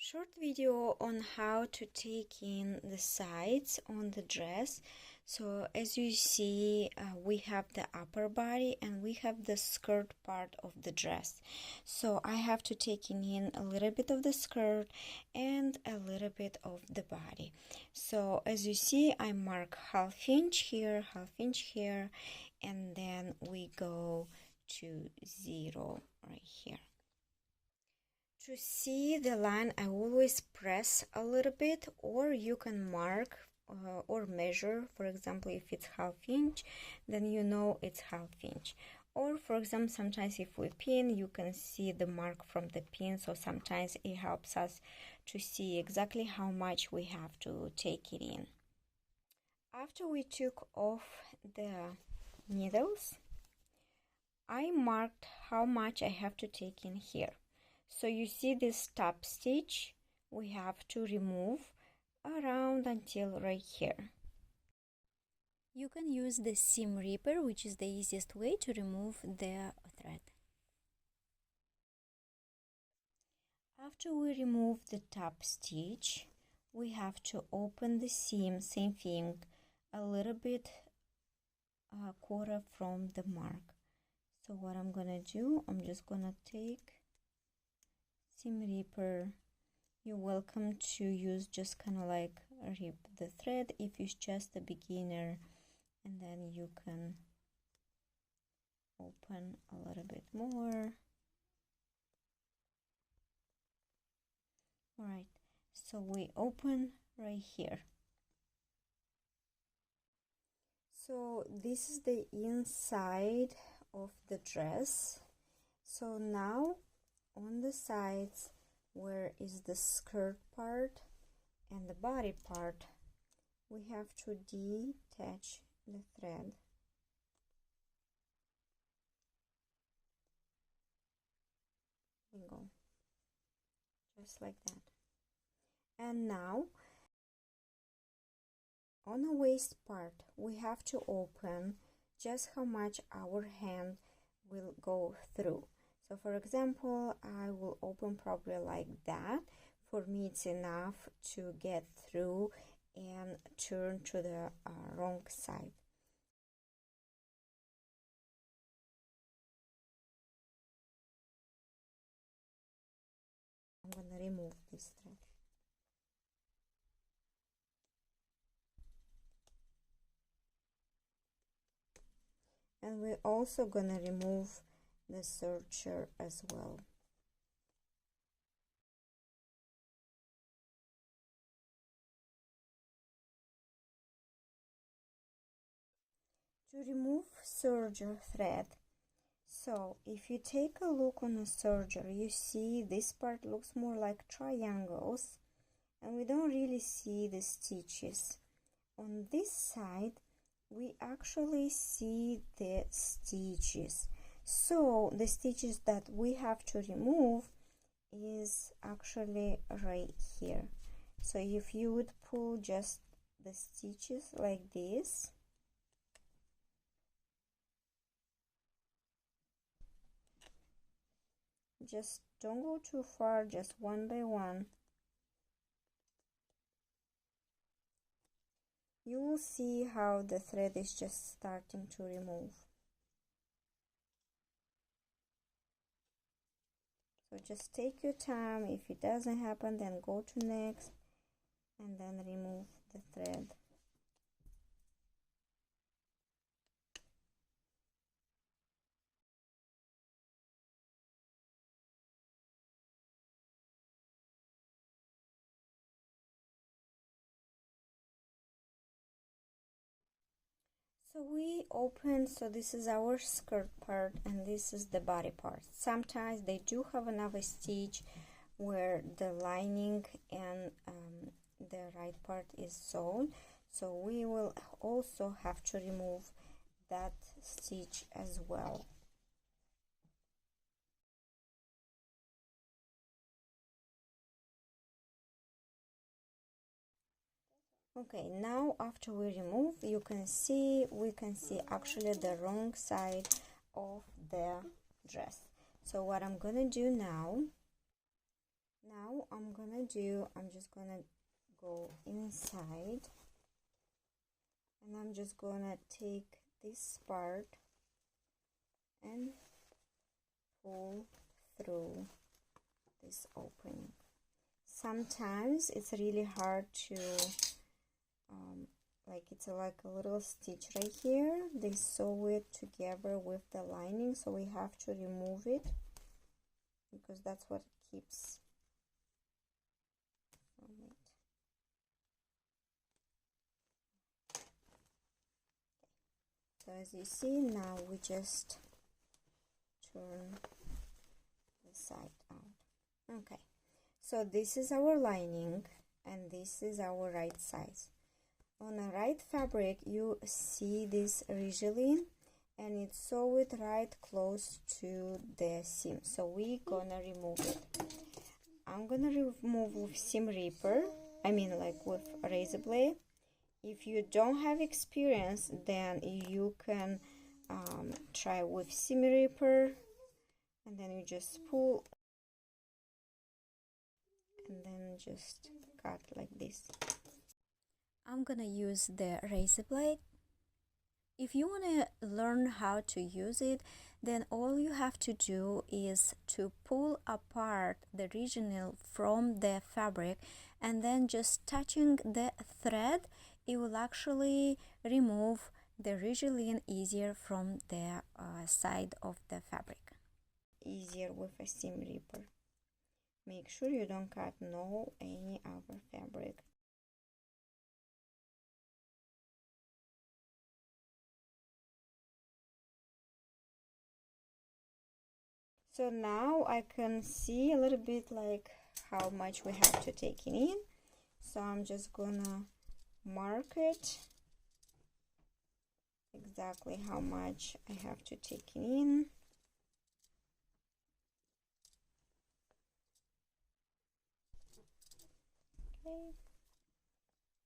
Short video on how to take in the sides on the dress. So as you see, we have the upper body and we have the skirt part of the dress. So I have to take in a little bit of the skirt and a little bit of the body. So as you see, I mark half inch here, and then we go to 0 right here. To see the line, I always press a little bit, or you can mark or measure. For example, if it's half inch, then you know it's half inch. Or for example, sometimes if we pin, you can see the mark from the pin, so sometimes it helps us to see exactly how much we have to take it in. After we took off the needles, I marked how much I have to take in here. So you see this top stitch, we have to remove around until right here. You can use the seam ripper, which is the easiest way to remove the thread. After we remove the top stitch, we have to open the seam, same thing, a little bit quarter from the mark. So what I'm gonna do, I'm just gonna take seam ripper. You're welcome to use just kind of like rip the thread if it's just a beginner, and then you can open a little bit more. All right, so we open right here. So this is the inside of the dress. So now on the sides, where is the skirt part and the body part, we have to detach the thread. There we go, just like that. And now on the waist part, we have to open just how much our hand will go through. So for example, I will open probably like that. For me, it's enough to get through and turn to the wrong side. I'm gonna remove this thread. And we're also gonna remove the serger as well. To remove serger thread, so if you take a look on the serger, you see this part looks more like triangles and we don't really see the stitches. On this side, we actually see the stitches. So the stitches that we have to remove is actually right here. So if you would pull just the stitches like this, just don't go too far, just one by one, you will see how the thread is just starting to remove. So just take your time. If it doesn't happen, then go to next and then remove the thread. So we open, so this is our skirt part and this is the body part. Sometimes they do have another stitch where the lining and the right part is sewn, so we will also have to remove that stitch as well. Okay, now after we remove, we can see actually the wrong side of the dress. So what I'm gonna do now, Now I'm just gonna go inside, and I'm just gonna take this part and pull through this opening. Sometimes it's really hard to like it's like a little stitch right here. They sew it together with the lining, so we have to remove it because that's what keeps from it. So as you see, now we just turn the side out. Okay, so this is our lining and this is our right size. On the right fabric you see this Redesign, and it's sewed right close to the seam, so we're gonna remove it. I'm gonna remove with seam ripper, like with a razor blade. If you don't have experience, then you can try with seam ripper, and then you just pull and then just cut like this. I'm gonna use the razor blade. If you want to learn how to use it, then all you have to do is to pull apart the original from the fabric, and then just touching the thread, it will actually remove the Redesign easier from the side of the fabric. Easier with a seam ripper. Make sure you don't cut any other fabric. So now I can see a little bit like how much we have to take it in. So I'm just gonna mark it exactly how much I have to take it in. Okay.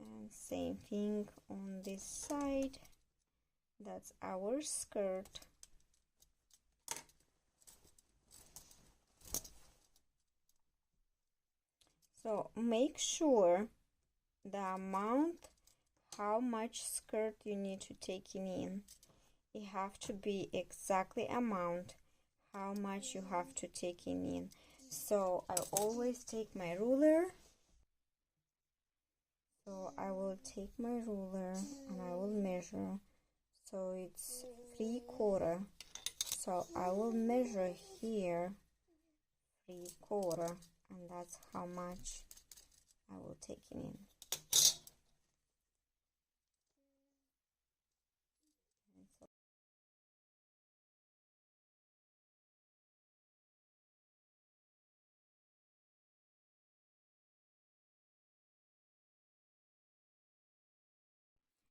And same thing on this side. That's our skirt. So make sure the amount, how much skirt you need to take in, it have to be exactly amount how much you have to take in. So I always take my ruler. So I will take my ruler and I will measure. So it's 3/4. So I will measure here 3/4, and that's how much I will take it in.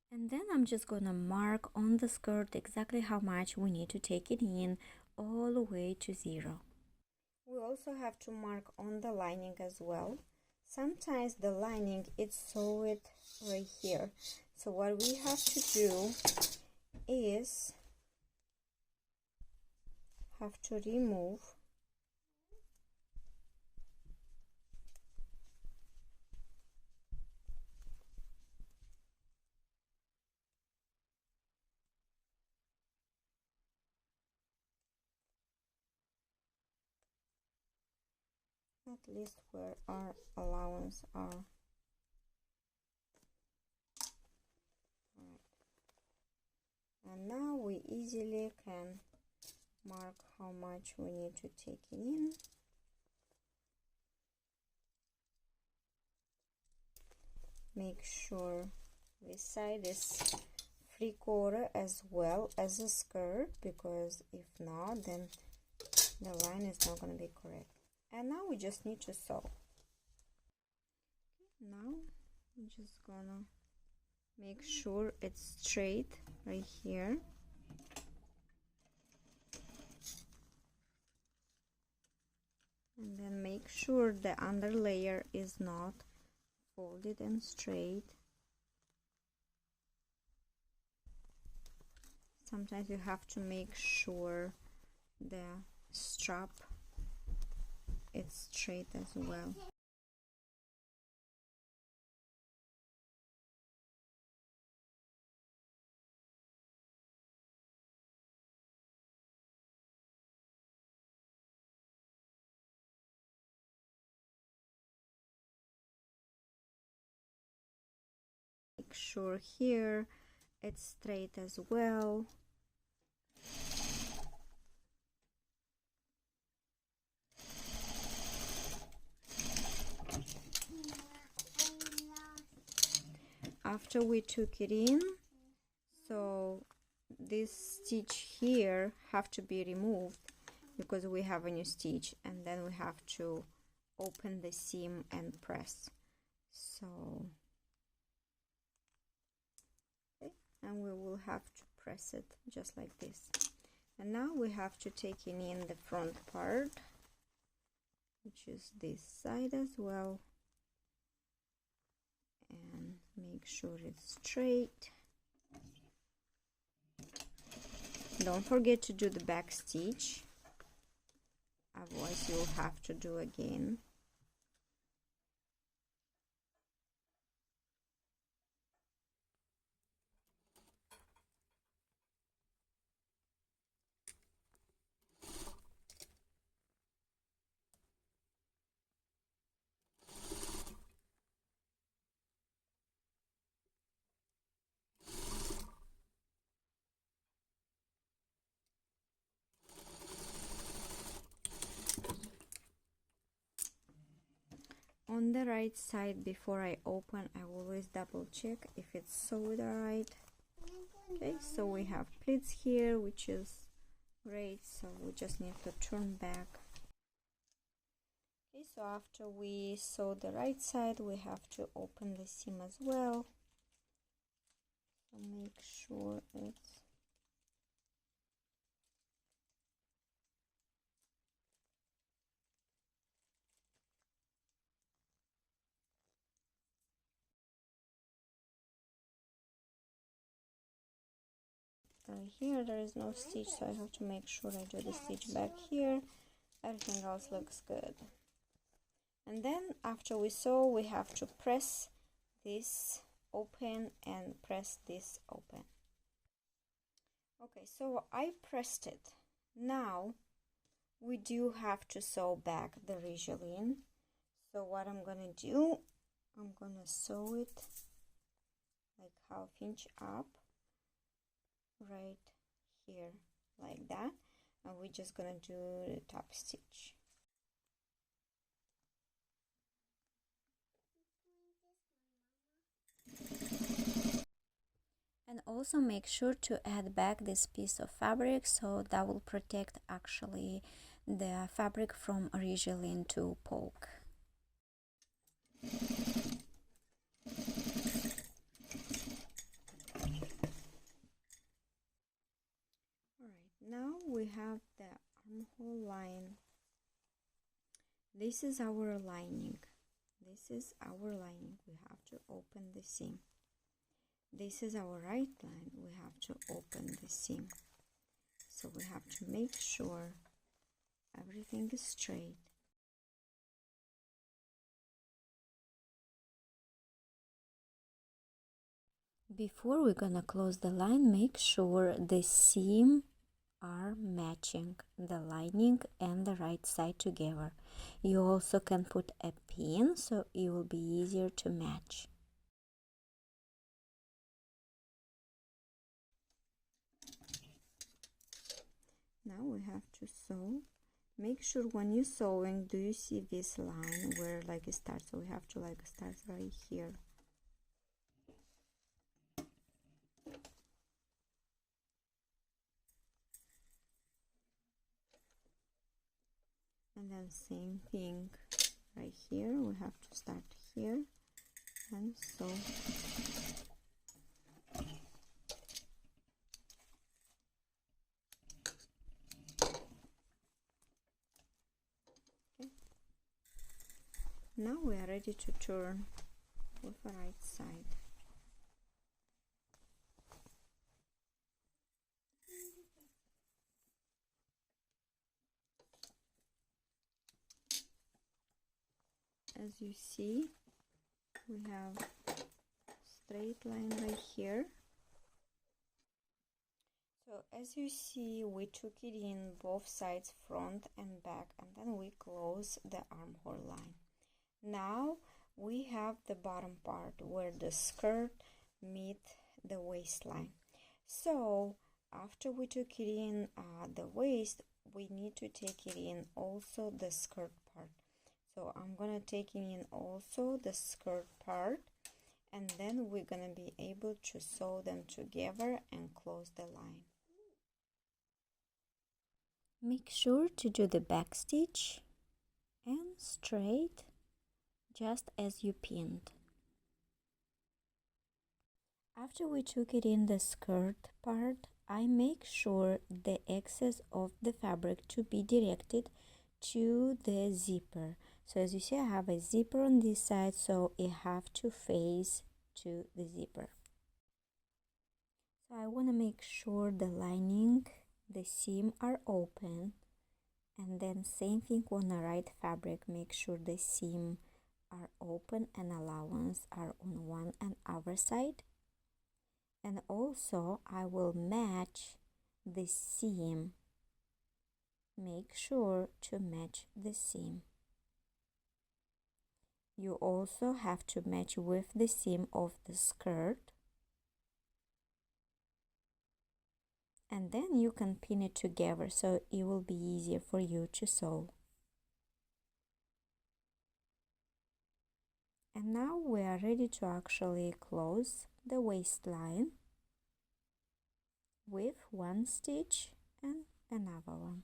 And then I'm just gonna mark on the skirt exactly how much we need to take it in, all the way to 0. We also have to mark on the lining as well. Sometimes the lining is sewed right here. So what we have to do is have to remove at least where our allowance are. And now we easily can mark how much we need to take it in. Make sure this side is 3/4 as well as the skirt, because if not, then the line is not going to be correct. And now we just need to sew. Now I'm just gonna make sure it's straight right here. And then make sure the under layer is not folded and straight. Sometimes you have to make sure the strap it's straight as well. Make sure here it's straight as well. After we took it in, so this stitch here have to be removed because we have a new stitch, and then we have to open the seam and press. So okay, and we will have to press it just like this. And now we have to take in the front part, which is this side as well, and make sure it's straight. Don't forget to do the back stitch, otherwise you'll have to do again. On the right side, before I open, I always double check if it's sewed right. Okay, so we have pleats here, which is great, so we just need to turn back. Okay, so after we sew the right side, we have to open the seam as well. So make sure it's here. There is no stitch, so I have to make sure I do the stitch back here. Everything else looks good. And then after we sew, we have to press this open and press this open. Okay, so I pressed it. Now we do have to sew back the Redesign. So what I'm gonna do, I'm gonna sew it like ½ inch up right here like that, and we're just gonna do the top stitch. And also make sure to add back this piece of fabric, so that will protect actually the fabric from Redesign to poke. Now we have the armhole line. This is our lining. This is our lining. We have to open the seam. This is our right line. We have to open the seam. So we have to make sure everything is straight. Before we're gonna close the line, make sure the seam are matching the lining and the right side together. You also can put a pin so it will be easier to match. Now we have to sew. Make sure when you're sewing, do you see this line where like it starts? So we have to like start right here. And then same thing right here. We have to start here and sew. Okay. Now we are ready to turn with the right side. as you see, we have straight line right here. So as you see, we took it in both sides, front and back, and then we close the armhole line. Now we have the bottom part where the skirt meet the waistline. So after we took it in the waist, we need to take it in also the skirt part. So I'm gonna take it in also the skirt part, and then we're gonna be able to sew them together and close the line. Make sure to do the back stitch and straight, just as you pinned. After we took it in the skirt part, I make sure the excess of the fabric to be directed to the zipper. So as you see, I have a zipper on this side, so it have to face to the zipper. So I want to make sure the lining, the seam are open, and then same thing on the right fabric, make sure the seam are open and allowance are on one and other side. And also I will match the seam, make sure to match the seam. You also have to match with the seam of the skirt, and then you can pin it together so it will be easier for you to sew. And now we are ready to actually close the waistline with one stitch and another one.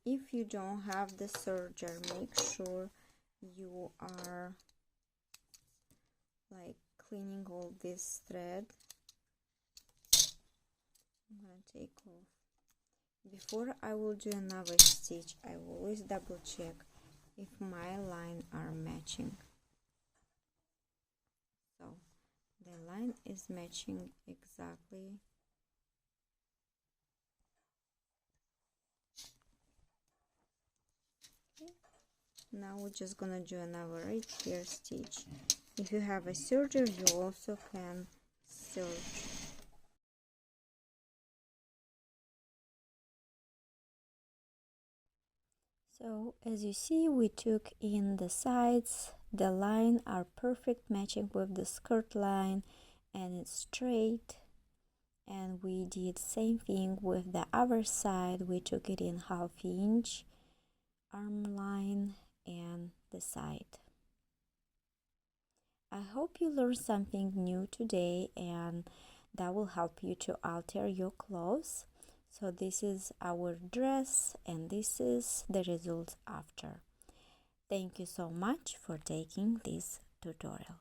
If you don't have the serger, make sure you are like cleaning all this thread. I'm gonna take off. Before I will do another stitch, I will always double check if my line are matching. So the line is matching exactly. Okay. Now we're just gonna do another right here stitch. If you have a serger, you also can serge. So as you see, we took in the sides, the line are perfect matching with the skirt line, and it's straight. And we did same thing with the other side. We took it in 1/2 inch arm line and the side. I hope you learned something new today, and that will help you to alter your clothes. So this is our dress, and this is the result after. Thank you so much for taking this tutorial.